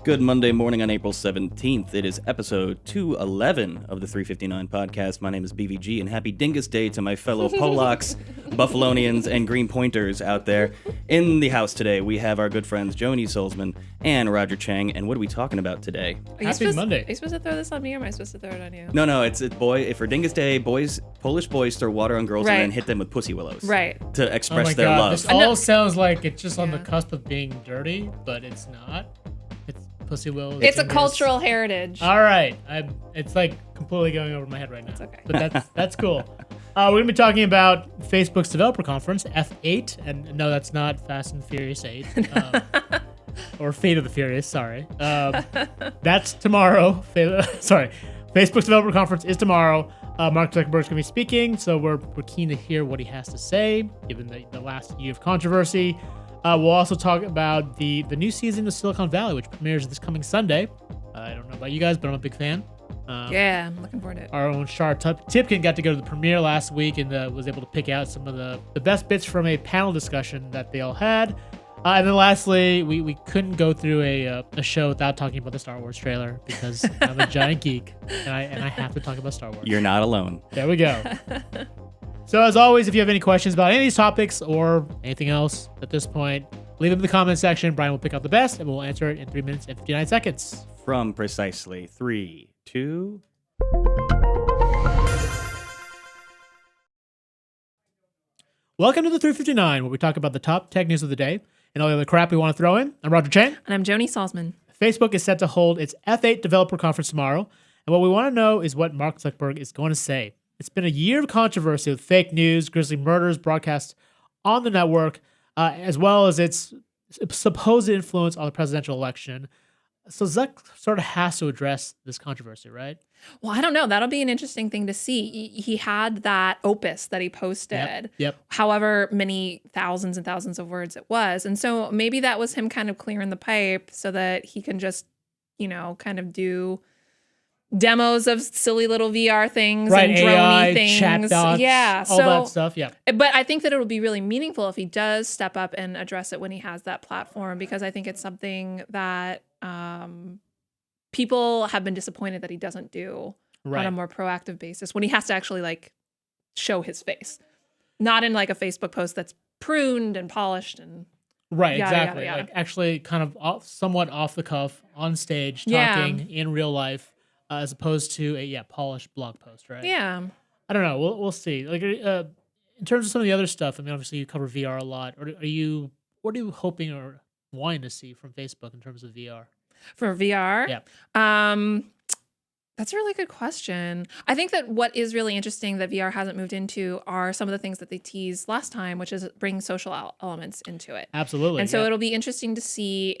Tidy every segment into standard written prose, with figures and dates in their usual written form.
Good Monday morning on April 17th. It is episode 211 of the 359 podcast. My name is BVG, and happy Dingus Day to my fellow Polacks, Buffalonians, and Green Pointers out there. In the house today, we have our good friends Joan E, Solsman, and Roger Cheng. And what are we talking about today? Happy Monday. Are you supposed to throw this on me, or am I supposed to throw it on you? No, it's for Dingus Day, Polish boys throw water on girls and then hit them with pussy willows. Right. To express Oh my their God. love. This all sounds like it's just on the cusp of being dirty, but it's not. It's pussy willows. It's a cultural heritage. All right. It's like completely going over my head right now. It's okay. But that's cool. We're going to be talking about Facebook's developer conference, F8. And no, that's not Fast and Furious 8. Or Fate of the Furious, sorry. That's tomorrow. Sorry. Facebook's developer conference is tomorrow. Mark Zuckerberg's going to be speaking, so we're keen to hear what he has to say, given the last year of controversy. We'll also talk about the new season of Silicon Valley, which premieres this coming Sunday. I don't know about you guys, but I'm a big fan. Yeah, I'm looking forward to it. Our own Shar Tipkin got to go to the premiere last week and was able to pick out some of the best bits from a panel discussion that they all had. And then lastly, we couldn't go through a show without talking about the Star Wars trailer because I'm a giant geek and I have to talk about Star Wars. You're not alone. There we go. So as always, if you have any questions about any of these topics or anything else at this point, leave them in the comment section. Brian will pick out the best and we'll answer it in 3 minutes and 59 seconds. From precisely 3, 2... Welcome to the 359, where we talk about the top tech news of the day and all the other crap we want to throw in. I'm Roger Cheng. And I'm Joan E. Solsman. Facebook is set to hold its F8 developer conference tomorrow, and what we want to know is what Mark Zuckerberg is going to say. It's been a year of controversy with fake news, grisly murders broadcast on the network, as well as its supposed influence on the presidential election. So Zuck sort of has to address this controversy, right? Well, I don't know. That'll be an interesting thing to see. He had that opus that he posted, Yep. however many thousands and thousands of words it was. And so maybe that was him kind of clearing the pipe so that he can just, kind of do demos of silly little VR things Right, and AI, droney things. chatbots, yeah, all that stuff, yeah. But I think that it'll be really meaningful if he does step up and address it when he has that platform, because I think it's something that people have been disappointed that he doesn't do on a more proactive basis when he has to actually show his face, not in a Facebook post that's pruned and polished and right, yada, exactly. yada, yada. Actually kind of somewhat off the cuff on stage talking in real life as opposed to a polished blog post, right? Yeah. I don't know. We'll see. In terms of some of the other stuff, I mean, obviously you cover VR a lot. What are you hoping or wanting to see from Facebook in terms of VR? For VR? Yeah. That's a really good question. I think that what is really interesting that VR hasn't moved into are some of the things that they teased last time, which is bring social elements into it. Absolutely. And so it'll be interesting to see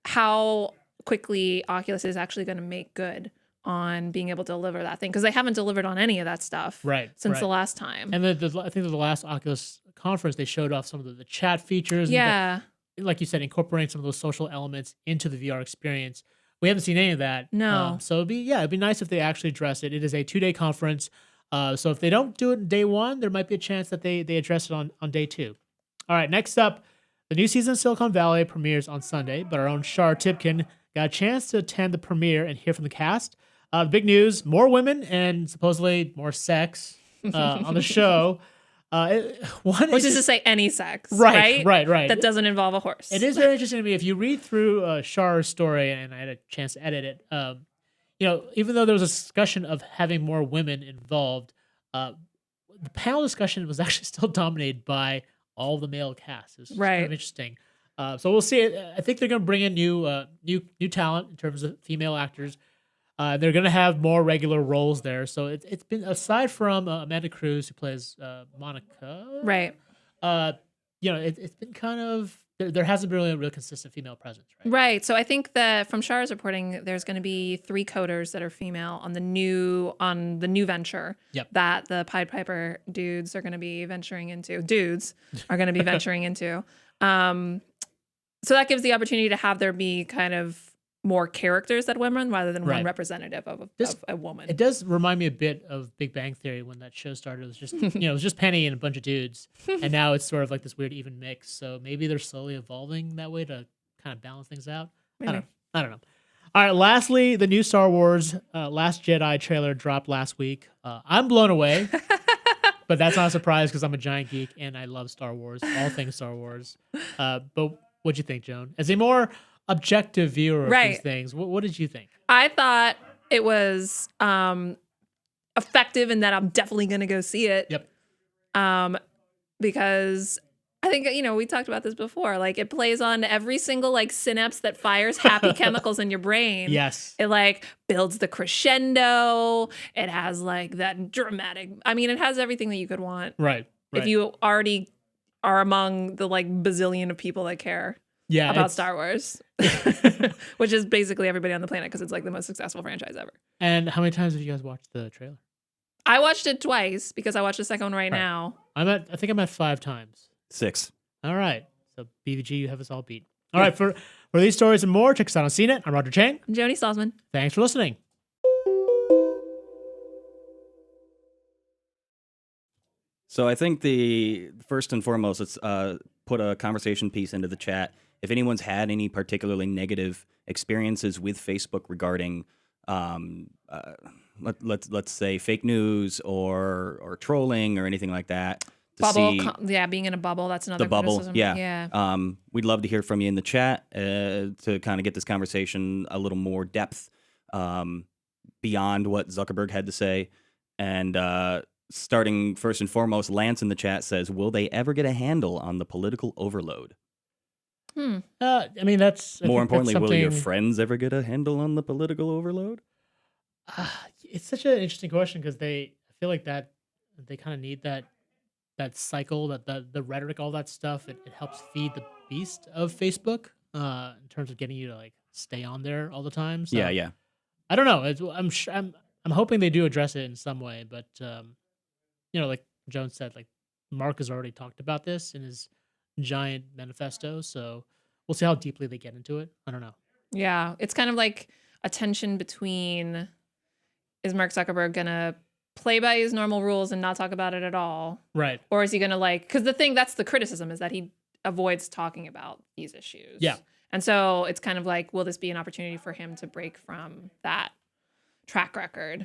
how quickly Oculus is actually going to make good on being able to deliver that thing, because they haven't delivered on any of that stuff since the last time. And I think the last Oculus conference, they showed off some of the chat features. Yeah. And like you said, incorporating some of those social elements into the VR experience. We haven't seen any of that. No. So it'd be nice if they actually address it. It is a 2-day conference. So if they don't do it day one, there might be a chance that they address it on day 2. All right, next up, the new season of Silicon Valley premieres on Sunday, but our own Shar Tipkin got a chance to attend the premiere and hear from the cast. Big news, more women and supposedly more sex on the show. Which is to say any sex, right? That doesn't involve a horse. It is very interesting to me. If you read through Shar's story, and I had a chance to edit it, even though there was a discussion of having more women involved, the panel discussion was actually still dominated by all the male cast. It's kind of interesting. So we'll see. I think they're going to bring in new talent in terms of female actors. They're going to have more regular roles there. So it's been, aside from Amanda Cruz, who plays Monica. Right. It's been kind of, there hasn't been really a real consistent female presence, right? Right. So I think that from Shara's reporting, there's going to be 3 coders that are female on the new venture that the Pied Piper dudes are going to be venturing into. So that gives the opportunity to have there be kind of more characters than women rather than one representative of a woman. It does remind me a bit of Big Bang Theory when that show started. It was just, it was just Penny and a bunch of dudes. And now it's sort of like this weird even mix. So maybe they're slowly evolving that way to kind of balance things out. Maybe. I don't know. All right, lastly, the new Star Wars Last Jedi trailer dropped last week. I'm blown away, but that's not a surprise because I'm a giant geek and I love Star Wars, all things Star Wars. But what'd you think, Joan? As a more objective viewer of these Right. things, what did you think? I thought it was effective in that I'm definitely going to go see it. Yep. Because I think, we talked about this before. Like, it plays on every single, like, synapse that fires happy chemicals in your brain. Yes. It, like, builds the crescendo. It has, like, that dramatic... I mean, it has everything that you could want. Right. If you already are among the, like, bazillion of people that care about Star Wars. Which is basically everybody on the planet because it's, like, the most successful franchise ever. And how many times have you guys watched the trailer? I watched it twice because I watched the second one right now. I think I'm at 5 times. 6. All right. So BVG, you have us all beat. All right. For these stories and more, check us out on CNET. I'm Roger Cheng. I'm Joan E. Solsman. Thanks for listening. So I think the first and foremost, let's put a conversation piece into the chat. If anyone's had any particularly negative experiences with Facebook regarding, let's say fake news or trolling or anything like that. Being in a bubble. That's another the bubble. criticism. Yeah. We'd love to hear from you in the chat to kind of get this conversation a little more depth beyond what Zuckerberg had to say. And starting first and foremost, Lance in the chat says, "Will they ever get a handle on the political overload?" I mean, that's more importantly, will your something... friends ever get a handle on the political overload? It's such an interesting question because I feel like that they kind of need that cycle, that the rhetoric, all that stuff. It helps feed the beast of Facebook in terms of getting you to like stay on there all the time. So, Yeah. I don't know. I'm hoping they do address it in some way, but like Joan said, like Mark has already talked about this in his giant manifesto, so we'll see how deeply they get into it. I don't know. Yeah, it's kind of like a tension between, is Mark Zuckerberg gonna play by his normal rules and not talk about it at all, right? Or is he gonna because that's the criticism, is that he avoids talking about these issues. Yeah. And so it's kind of like, will this be an opportunity for him to break from that track record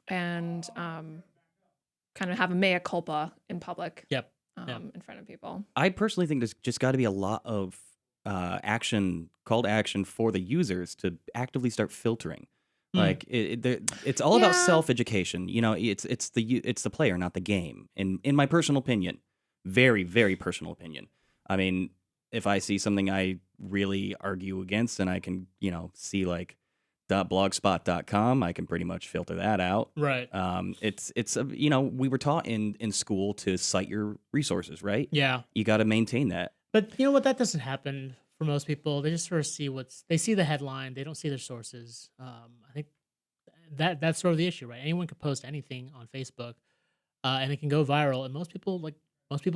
and kind of have a mea culpa in public? Yep. In front of people. I personally think there's just got to be a lot of call to action for the users to actively start filtering. Like it's all about self-education. It's the player, not the game. In my personal opinion, very, very personal opinion. I mean, if I see something I really argue against, and I can see like .blogspot.com, I can pretty much filter that out. Right. It's we were taught in school to cite your resources, right? Yeah. You got to maintain that. But you know what? That doesn't happen for most people. They just sort of they see the headline. They don't see their sources. I think that's sort of the issue, right? Anyone can post anything on Facebook, and it can go viral. And most people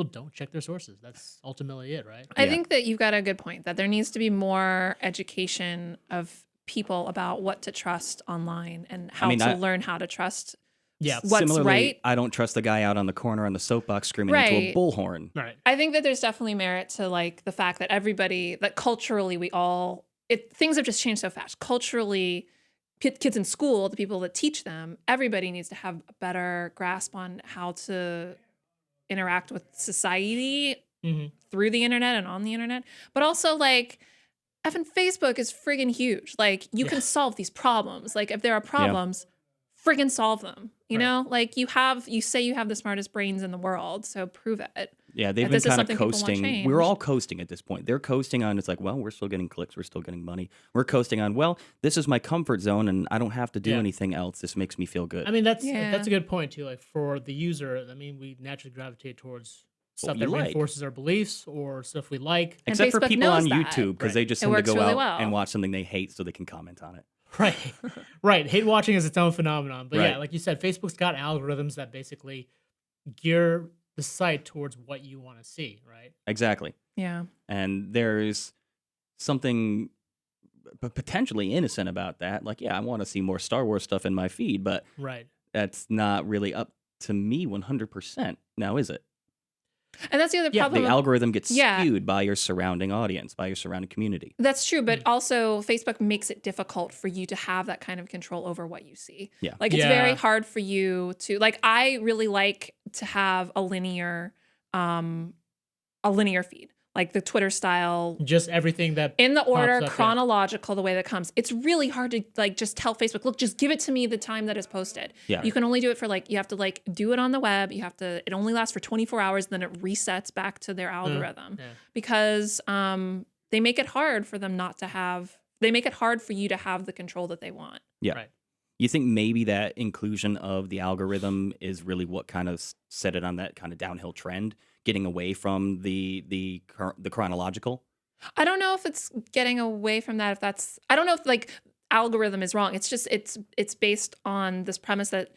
don't check their sources. That's ultimately it, right? I think that you've got a good point, that there needs to be more education of people about what to trust online and how to learn how to trust what's Similarly, right. I don't trust the guy out on the corner on the soapbox screaming into a bullhorn. Right. I think that there's definitely merit to like the fact that that culturally things have just changed so fast. Culturally, kids in school, the people that teach them, everybody needs to have a better grasp on how to interact with society through the internet and on the internet. But also like, effing Facebook is friggin' huge. Like, you can solve these problems. Like, if there are problems, friggin' solve them. You know? Like, you say you have the smartest brains in the world, so prove it. Yeah, they've been kind of coasting. We're all coasting at this point. They're coasting on, it's like, well, we're still getting clicks. We're still getting money. We're coasting on, well, this is my comfort zone, and I don't have to do anything else. This makes me feel good. I mean, that's a good point, too. Like, for the user, I mean, we naturally gravitate towards stuff that reinforces our beliefs or stuff we like. Except for people on YouTube, because they just tend to go really out and watch something they hate so they can comment on it. Right. Right. Hate watching is its own phenomenon. But yeah, like you said, Facebook's got algorithms that basically gear the site towards what you want to see, right? Exactly. Yeah. And there's something potentially innocent about that. Like, I want to see more Star Wars stuff in my feed, but that's not really up to me 100%. Now, is it? And that's the other Yeah, problem. The algorithm gets Yeah. skewed by your surrounding audience, by your surrounding community. That's true, but also Facebook makes it difficult for you to have that kind of control over what you see. Yeah. Like it's Yeah. very hard for you to like I really like to have a linear feed, like the Twitter style Just everything that in the order, pops up, yeah. chronological, the way that comes. It's really hard to like just tell Facebook, look, just give it to me the time that is posted. Yeah. You can only do it for like, you have to like do it on the web. It only lasts for 24 hours. Then it resets back to their algorithm Yeah. because they make it hard for them they make it hard for you to have the control that they want. Yeah. Right. You think maybe that inclusion of the algorithm is really what kind of set it on that kind of downhill trend, getting away from the chronological? I don't know if it's getting away from that. I don't know if like algorithm is wrong. It's just, it's based on this premise that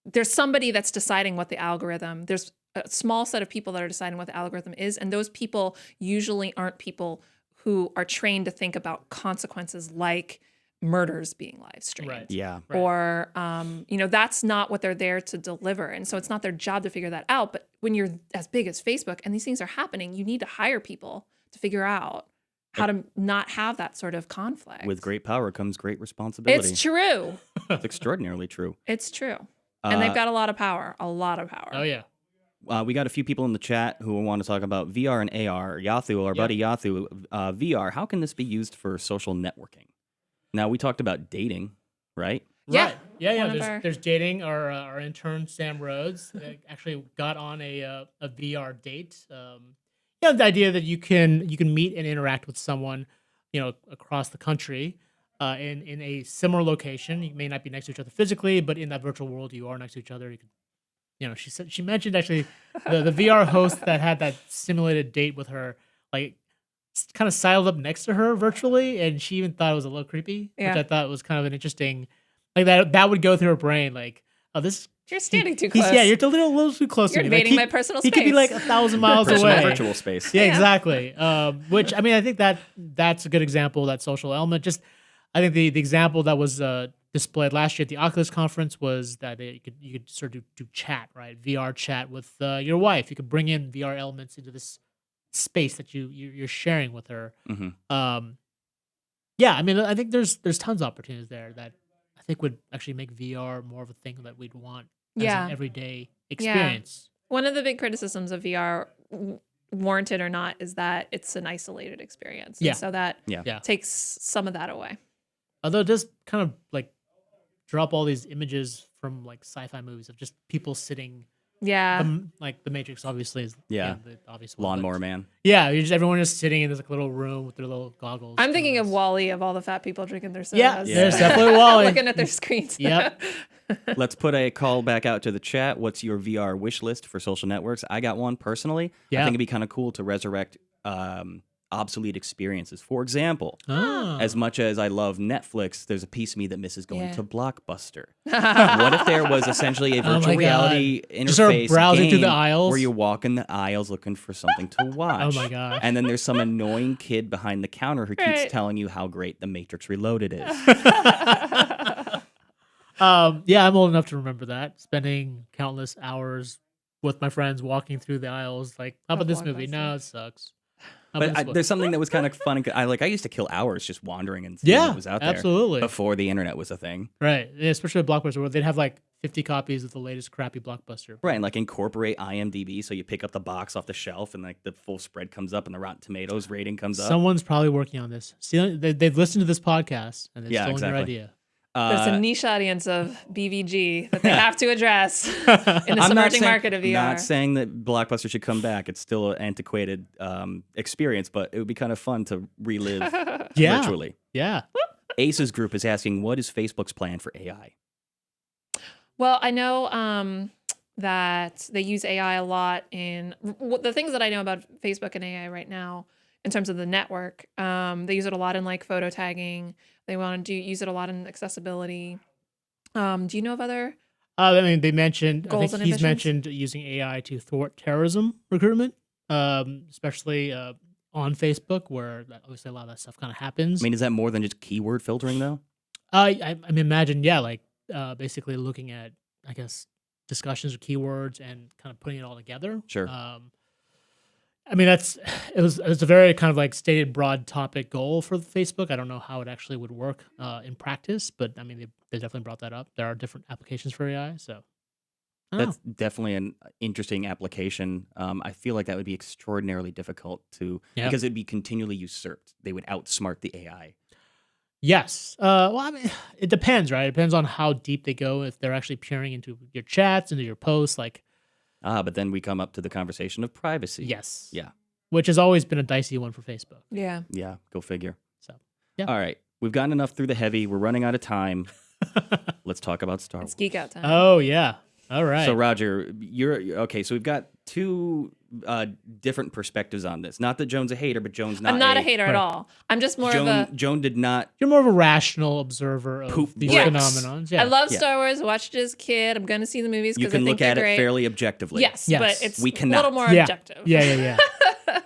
there's somebody that's deciding what the algorithm, there's a small set of people that are deciding what the algorithm is. And those people usually aren't people who are trained to think about consequences like murders being live streamed. Right. Yeah. Right. Or, that's not what they're there to deliver. And so it's not their job to figure that out. But when you're as big as Facebook and these things are happening, you need to hire people to figure out how to not have that sort of conflict. With great power comes great responsibility. It's true. It's extraordinarily true. It's true. And they've got a lot of power. A lot of power. Oh, yeah. We got a few people in the chat who want to talk about VR and AR. Yathu, our buddy Yathu, VR, how can this be used for social networking? Now, we talked about dating, right? Yeah. Right. Yeah. One of There's dating. Our intern Sam Rhodes actually got on a VR date. The idea that you can meet and interact with someone, across the country, in a similar location. You may not be next to each other physically, but in that virtual world, you are next to each other. You could, she mentioned actually the VR host that had that simulated date with her, like, kind of sidled up next to her virtually, and she even thought it was a little creepy, Yeah. which I thought was kind of an interesting, like that would go through her brain, like, oh, this. You're standing too close. Yeah, you're a little too close You're to me. invading my personal He could be space. like 1,000 miles Personal away. virtual space. Yeah, Yeah. exactly. Which I mean, I think that's a good example of that social element. Just, I think the example that was displayed last year at the Oculus conference was that you could sort of do chat, right? VR chat with your wife. You could bring in VR elements into this space that you're sharing with her. Mm-hmm. Yeah, I mean, I think there's tons of opportunities there that I think would actually make VR more of a thing that we'd want as Yeah. an everyday experience. One of the big criticisms of VR, warranted or not, is that it's an isolated experience. And Yeah. so that Yeah. takes some of that away. Although it does kind of like drop all these images from like sci-fi movies of just people sitting. Yeah. Like The Matrix, obviously, is Yeah. the obvious one, Lawnmower but- Man. Yeah, everyone just sitting in this like little room with their little goggles. I'm thinking of doing this. Wall-E, of all the fat people drinking their sodas. Yeah, Yeah. there's definitely Wall-E. Looking at their screens. Yep. Let's put a call back out to the chat. What's your VR wish list for social networks? I got one personally. I Yeah. think it'd be kind of cool to resurrect obsolete experiences. For example, Oh. as much as I love Netflix, there's a piece of me that misses going Yeah. to Blockbuster. What if there was essentially a Oh my virtual God. reality Just sort of interface browsing through the game aisles? where you walk in the aisles looking for something to watch? Oh my gosh. And then there's some annoying kid behind the counter who keeps Right. telling you how great The Matrix Reloaded is. Yeah, I'm old enough to remember that. Spending countless hours with my friends walking through the aisles. Like, how about Of this movie? Blockbuster. No, it sucks. How But about this one? there's something that was kind of fun. I used to kill hours just wandering and seeing Yeah, what was out there. absolutely. Before the internet was a thing. Right. Yeah, especially at Blockbuster, where they'd have like 50 copies of the latest crappy Blockbuster. Right, and like incorporate IMDb so you pick up the box off the shelf and like the full spread comes up and the Rotten Tomatoes rating comes up. Someone's probably working on this. See, they've listened to this podcast and they've Yeah, stolen your exactly. idea. There's a niche audience of BVG that they have to address in this I'm emerging market of VR. Not saying that Blockbuster should come back. It's still an antiquated experience, but it would be kind of fun to relive Yeah. virtually. Yeah. Ace's group is asking, what is Facebook's plan for AI? Well, I know that they use AI a lot in the things that I know about Facebook and AI right now in terms of the network. They use it a lot in like photo tagging. They want to use it a lot in accessibility. Do you know of other? I mean, they mentioned, I Goals think and he's ambitions? mentioned using AI to thwart terrorism recruitment, especially on Facebook, where obviously a lot of that stuff kind of happens. I mean, is that more than just keyword filtering though? I mean, imagine, yeah, like basically looking at, I guess, discussions of keywords and kind of putting it all together. Sure. I mean, it was a very kind of like stated broad topic goal for Facebook. I don't know how it actually would work in practice, but I mean, they definitely brought that up. There are different applications for AI, so I don't That's definitely an interesting application. I feel like that would be extraordinarily difficult Yeah. because it'd be continually usurped. They would outsmart the AI. Yes. Well, I mean, it depends, right? It depends on how deep they go. If they're actually peering into your chats, into your posts, like But then we come up to the conversation of privacy. yes, Yeah. which has always been a dicey one for Facebook. Yeah. Yeah. Go figure. So yeah. All right. We've gotten enough through the heavy. We're running out of time. Let's talk about Star Wars. It's geek out time. Oh yeah. All right. So Roger, you're okay. So we've got two different perspectives on this. Not that Joan's a hater, but Joan's not. I'm not a hater at all. I'm just more of a. Joan did not. You're more of a rational observer of Poop these bricks. phenomenons. Yeah. I love Yeah. Star Wars. Watched it as a kid. I'm going to see the movies You because I can think look at they're it great. fairly objectively. Yes, Yes. but it's We a cannot. little more Yeah. objective. Yeah.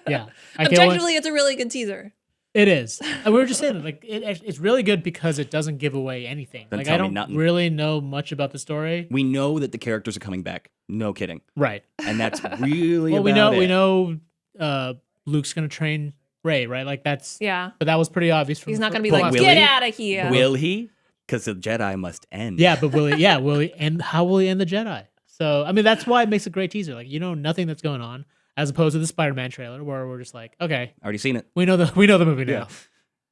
Yeah. Objectively, it's a really good teaser. It is. And we were just saying, like, it's really good because it doesn't give away anything. Doesn't Like, tell I me don't nothing. really know much about the story. We know that the characters are coming back. No kidding. Right. And that's really Well, about we it. know Luke's gonna train Rey, right? Like that's Yeah. but that was pretty obvious from He's not going to be from like, last- will get he? out of here. Will he? Because the Jedi must end. Yeah, but will he end how will he end the Jedi? So I mean that's why it makes a great teaser. Like you know nothing that's going on, as opposed to the Spider-Man trailer where we're just like, okay, Already seen it. we know the movie now. Yeah.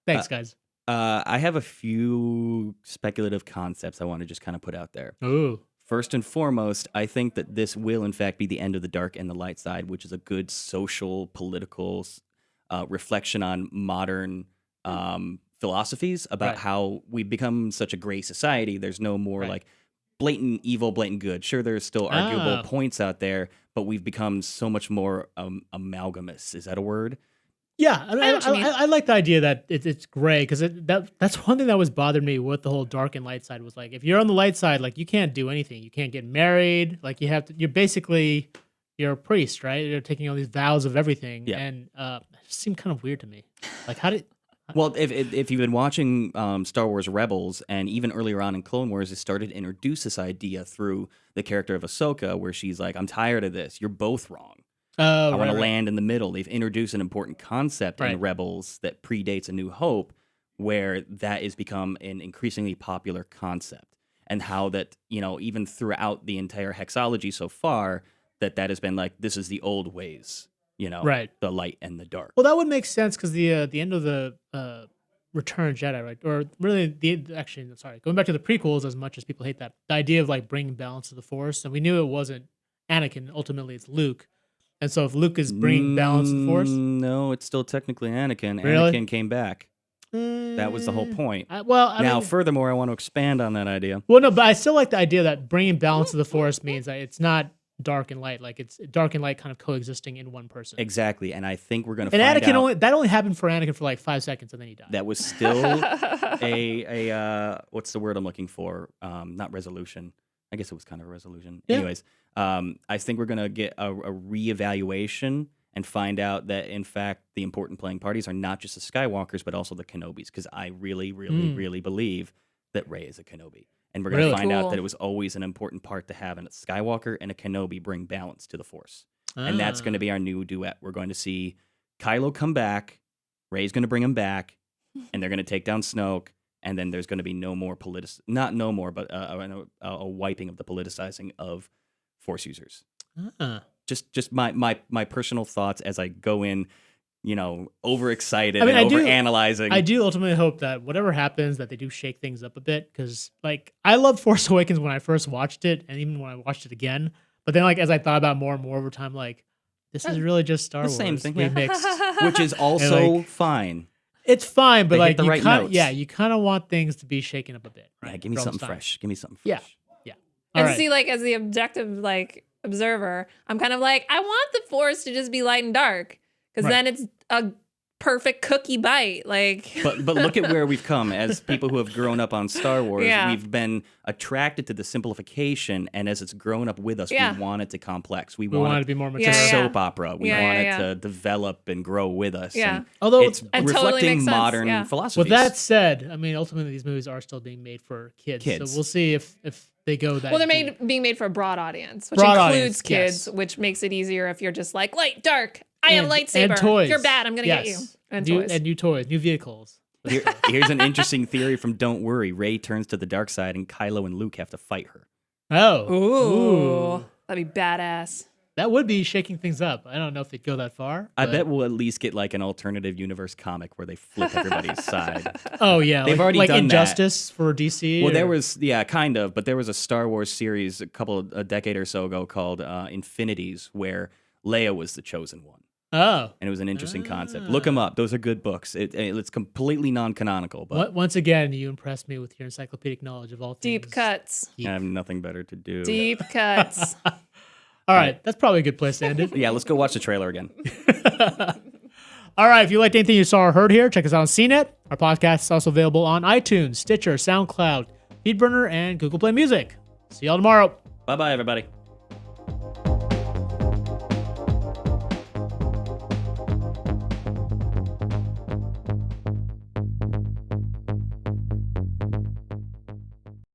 Thanks, guys. I have a few speculative concepts I want to just kind of put out there. Ooh. First and foremost, I think that this will, in fact, be the end of the dark and the light side, which is a good social, political reflection on modern philosophies about Right. how we've become such a gray society. There's no more Right. like blatant evil, blatant good. Sure, there's still arguable Ah. points out there, but we've become so much more amalgamous. Is that a word? Yeah, I mean, I know what you mean. I like the idea that it's gray because that's one thing that was bothered me with the whole dark and light side was like if you're on the light side, like you can't do anything, you can't get married, like you're a priest, right? You're taking all these vows of everything, Yeah. and it just seemed kind of weird to me. Like how did Well, if you've been watching Star Wars Rebels and even earlier on in Clone Wars, it started to introduce this idea through the character of Ahsoka, where she's like, "I'm tired of this. You're both wrong. Oh, I want to right. land in the middle." They've introduced an important concept Right. in Rebels that predates A New Hope, where that has become an increasingly popular concept, and how that even throughout the entire hexology so far, that has been like this is the old ways, Right. the light and the dark. Well, that would make sense because the end of the Return of Jedi, right? Or really, going back to the prequels, as much as people hate that, the idea of like bringing balance to the Force, and we knew it wasn't Anakin. Ultimately, it's Luke. And so, if Luke is bringing balance to the Force, No, it's still technically Anakin. Really? Anakin came back. That was the whole point. I Now, mean, furthermore, I want to expand on that idea. well, no, but I still like the idea that bringing balance to the Force means that it's not dark and light. Like it's dark and light kind of coexisting in one person. Exactly, and I think we're going to And find Anakin out only happened for Anakin for like 5 seconds, and then he died. that was still a what's the word I'm looking for? Not resolution. I guess it was kind of a resolution. Yeah. Anyways, I think we're going to get a reevaluation and find out that, in fact, the important playing parties are not just the Skywalkers, but also the Kenobis, because I really, really, really believe that Rey is a Kenobi. And we're going to Really? find out Cool. that it was always an important part to have a Skywalker and a Kenobi bring balance to the Force. And that's going to be our new duet. We're going to see Kylo come back, Rey's going to bring him back, and they're going to take down Snoke, and then there's going to be no more a wiping of the politicizing of Force users. Just my personal thoughts as I go in, overexcited I mean, and I do- overanalyzing. I do ultimately hope that whatever happens, that they do shake things up a bit. Because, like, I loved Force Awakens when I first watched it, and even when I watched it again. But then, like, as I thought about more and more over time, like, this is really just Star the Wars same thing, yeah. remixed. which is also like- fine. It's fine, but They hit like the you right kind of, notes. yeah, you kind of want things to be shaken up a bit. Yeah, Right? give me For all something this time. fresh. Give me something Yeah. fresh. All And right. see, like, as the objective, like, observer, I'm kind of like, I want the Force to just be light and dark, because Right. then it's a perfect cookie bite. Like, But look at where we've come as people who have grown up on Star Wars. Yeah. We've been attracted to the simplification, and as it's grown up with us, Yeah. we want it to complex. We we want it want to be more it mature. to Yeah, soap opera. We Yeah, want yeah, it yeah. to develop and grow with us. Yeah. And Although, it's And totally reflecting makes sense, modern yeah. philosophies. with that said, I mean, ultimately these movies are still being made for kids. Kids. So we'll see if they go that. well, they're deep. being made for a broad audience, which Broad includes audience, kids, yes. which makes it easier if you're just like light, dark. I have a lightsaber. And toys. You're bad. I'm gonna get you. And toys. And new toys, new vehicles. Here's an interesting theory from Don't Worry. Rey turns to the dark side, and Kylo and Luke have to fight her. Oh. Ooh. That'd be badass. That would be shaking things up. I don't know if they'd go that far. I bet we'll at least get like an alternative universe comic where they flip everybody's side. Oh yeah, They've already like done Injustice for DC. Well, there was kind of, but there was a Star Wars series a decade or so ago called Infinities, where Leia was the chosen one. Oh, and it was an interesting concept. Look them up; those are good books. It's completely non-canonical, but once again, you impressed me with your encyclopedic knowledge of all things. Deep cuts. I have nothing better to do. Deep cuts. All right, that's probably a good place to end it. Yeah, let's go watch the trailer again. All right, if you liked anything you saw or heard here, check us out on CNET. Our podcast is also available on iTunes, Stitcher, SoundCloud, FeedBurner, and Google Play Music. See y'all tomorrow. Bye-bye, everybody.